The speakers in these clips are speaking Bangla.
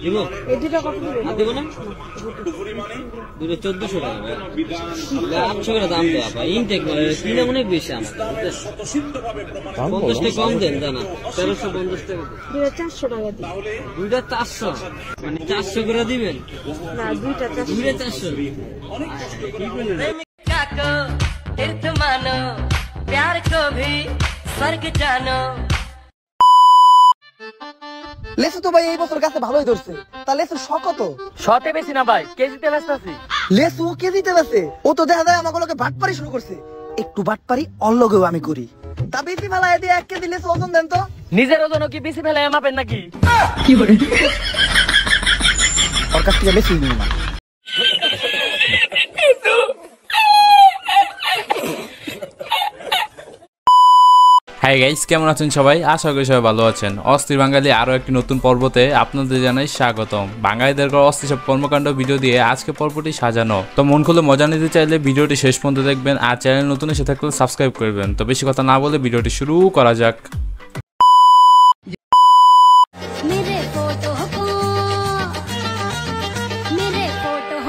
দিব এই দুটো কত দিবেন? আর দেব না দুটো 1400 টাকা ভাই 800 করে দাম দেয়া ভাই ইনটেক কিনা অনেক বেশি আমার 50 টাকা কম দেন জানা 1350 টাকা দুটো 400 টাকা দিন। দুইটা 400 মানে 400 করে দিবেন না দুইটা 400। দুইটা 400 को तीर्थ मानो प्यार को भी स्वर्ग जानो। লেসু তো ভাই এই বছর গাছে ভালোই ধরছে, তা লেসু শ কত? শতে বেশি না ভাই, কেজিতে ব্যস্ত আছি। লেসু কেজিতে বেচে? ও তো দেখা যায় আমাগুলোকে বাটপারি শুরু করছে। একটু বাটপারি অল্লগেও আমি করি। তা বেশি ফেলায় দিয়ে 1 কেজি লেসু ওজন দেন তো। নিজের ওজন কি বেশি ফেলে মাপেন নাকি? কি করে ওর কাছ থেকে লেসু নিয়ে না। হাই গাইস, কেমন আছেন সবাই? আশা করি সবাই ভালো আছেন। অস্থির বাঙালি আরো একটি নতুন পর্বতে আপনাদের জানাই স্বাগতম। বাঙালিদের অস্থির সব কর্মকাণ্ড ভিডিও দিয়ে আজকে পর্বটি সাজানো। তো মন খুলে মজা নিতে চাইলে ভিডিওটি শেষ পর্যন্ত দেখবেন, আর চ্যানেল নতুন এসে থাকলে সাবস্ক্রাইব করবেন। তো বেশি কথা না বলে ভিডিওটি শুরু করা যাক।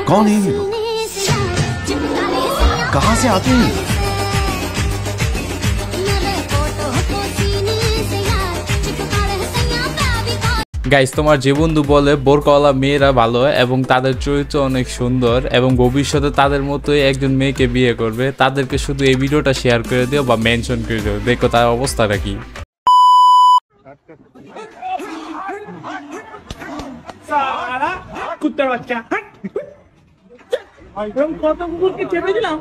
कौन है ये लोग? कहाँ से आते हैं? গাইস, তোমার যে বন্ধু বলে বোরকাওয়ালা মেয়েরা ভালো এবং তাদের চরিত্র অনেক সুন্দর এবং ভবিষ্যতে তাদের মতোই একজন মেয়েকে বিয়ে করবে, তাদেরকে শুধু এই ভিডিওটা শেয়ার করে দিও বা মেনশন করে দিও, দেখো তার অবস্থাটা কি। কুত্তার বাচ্চা কত কুকুরকে চেপে দিলাম।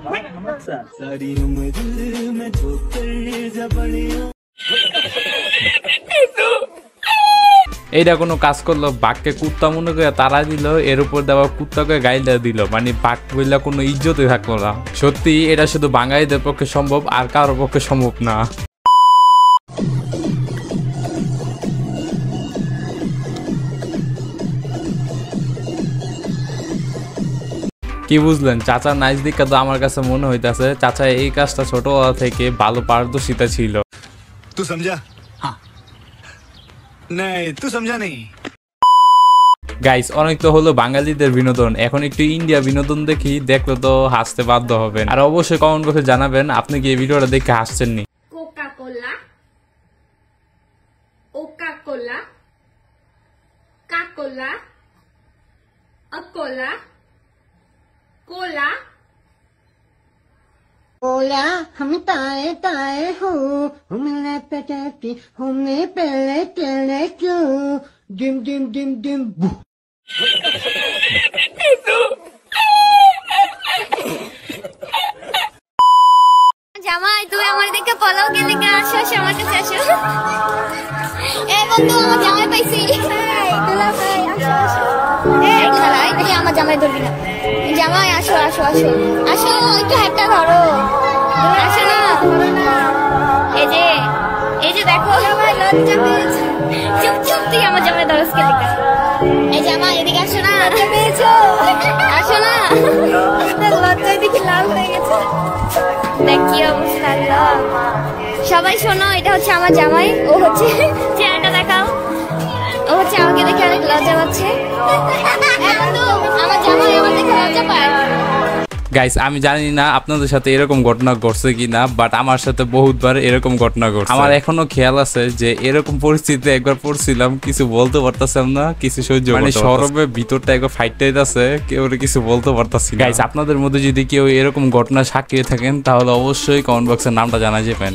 এইটা কোনো কাজ করলো, বাঘকে কুত্তা মনে করে তারা দিল, এর উপর দেওয়া কুত্তাকে গাইলা দিল, মানে বাঘ বললে কোনো ইজ্জতই থাকলো না। সত্যি এটা শুধু বাঙালিদের পক্ষে সম্ভব, আর কারোর পক্ষে সম্ভব না। কি বুঝলেন? চাচার নাইস দিকটা তো আমার কাছে মনে হইতাছে চাচা এই কাজটা ছোটবেলা থেকে ভালো পারদর্শিতা ছিল। तू समझा? हाँ। नहीं, तू समझा नहीं। গাইস, অনেক তো হলো বাঙালিদের বিনোদন, এখন একটু ইন্ডিয়া বিনোদন দেখি, দেখলে তো হাসতে বাধ্য হবেন। আর অবশ্যই কমেন্ট করে জানাবেন আপনি কি এই ভিডিওটা দেখে হাসছেন নি। কোকা-কোলা, ওকা-কোলা, কাকোলা, अकोला, कोला, ओला हम ताए ताए हो, हमने पटाती हमने पहले चले क्यों, डिम डिम डिम डिम बू। জামাই তুই আমার দিকে পলাও গেলে কে আসো, আমার কাছে আসো। এই বন্ধু আমার জামাই পাইছি। দুলা ভাই আসো আসো। এই দুলা তুই আমার জামাই ধরবি না। জামাই আসো আসো আসো আসো, একটু হাতটা ধরো, আসো না। এই যে দেখো জামাই লজ্জা পেয়েছে। চুপ চুপ, তুই আমার জামাই ধরস কে লিখা। এই জামাই এদিকে আসো না, লজ্জা পেয়েছো, আসো না। লজ্জায় দেখি লাল হয়ে গেছে, দেখ কি অবস্থা। সবাই শোনো, এটা হচ্ছে আমার জামাই, ও হচ্ছে চেহারাটা দেখাও, ও হচ্ছে আমাকে দেখে অনেক লজ্জা পাচ্ছে। আমার জামাই আমার দেখে লজ্জা পায়। গাইস, আমি জানি না আপনাদের সাথে এরকম ঘটনা ঘটছে কিনা, বাট আমার সাথে বহুতবার এরকম ঘটনা ঘটছে। আমার এখনো খেয়াল আছে যে এরকম পরিস্থিতিতে একবার পড়ছিলাম, কিছু বলতে পারতাছিলাম না, কিছু সহ্য মানে সরবে ভিতরটা একবার ফাইটটাই আছে, কেউ কিছু বলতে পারতাছি না। গাইস, আপনাদের মধ্যে যদি কেউ এরকম ঘটনা সাক্ষী থাকেন তাহলে অবশ্যই কমেন্ট বক্সে নামটা জানা যাবেন।